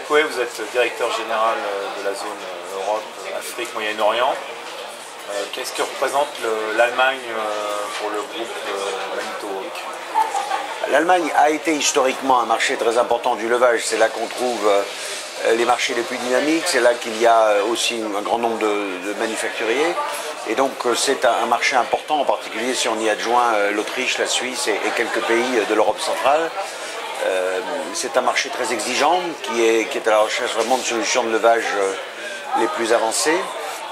Koé, vous êtes directeur général de la zone Europe, Afrique, Moyen-Orient. Qu'est-ce que représente l'Allemagne pour le groupe Manitowoc? L'Allemagne a été historiquement un marché très important du levage. C'est là qu'on trouve les marchés les plus dynamiques. C'est là qu'il y a aussi un grand nombre de manufacturiers. Et donc c'est un marché important, en particulier si on y adjoint l'Autriche, la Suisse et quelques pays de l'Europe centrale. C'est un marché très exigeant qui est à la recherche vraiment de solutions de levage les plus avancées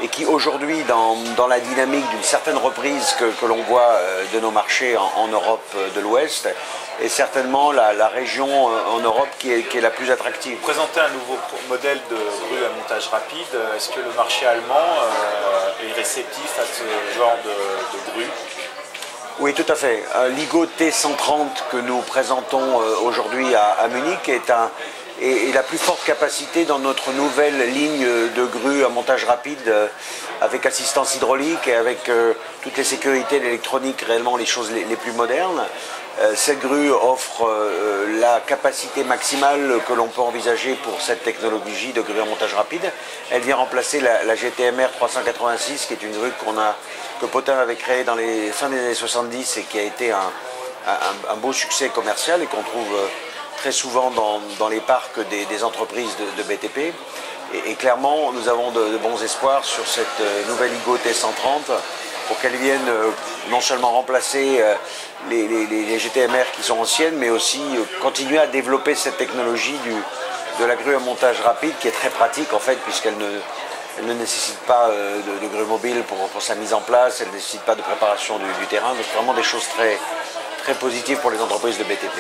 et qui aujourd'hui, dans la dynamique d'une certaine reprise que l'on voit de nos marchés en Europe de l'Ouest, est certainement la région en Europe qui est la plus attractive. Vous présentez un nouveau modèle de grue à montage rapide. Est-ce que le marché allemand est réceptif à ce genre de grue? Oui, tout à fait. L'IGO T130 que nous présentons aujourd'hui à Munich est la plus forte capacité dans notre nouvelle ligne de grue à montage rapide avec assistance hydraulique et avec toutes les sécurités, l'électronique, réellement les choses les plus modernes. Cette grue offre la capacité maximale que l'on peut envisager pour cette technologie de grue à montage rapide. Elle vient remplacer la GTMR 386 qui est une grue que Potin avait créée dans les fins des années 70 et qui a été un beau succès commercial et qu'on trouve très souvent dans les parcs des entreprises de BTP. Et clairement, nous avons de bons espoirs sur cette nouvelle IGO T130 pour qu'elle vienne non seulement remplacer les GTMR qui sont anciennes, mais aussi continuer à développer cette technologie de la grue à montage rapide qui est très pratique en fait, puisqu'elle ne nécessite pas de grue mobile pour sa mise en place, elle ne nécessite pas de préparation du terrain, donc vraiment des choses très positives pour les entreprises de BTP.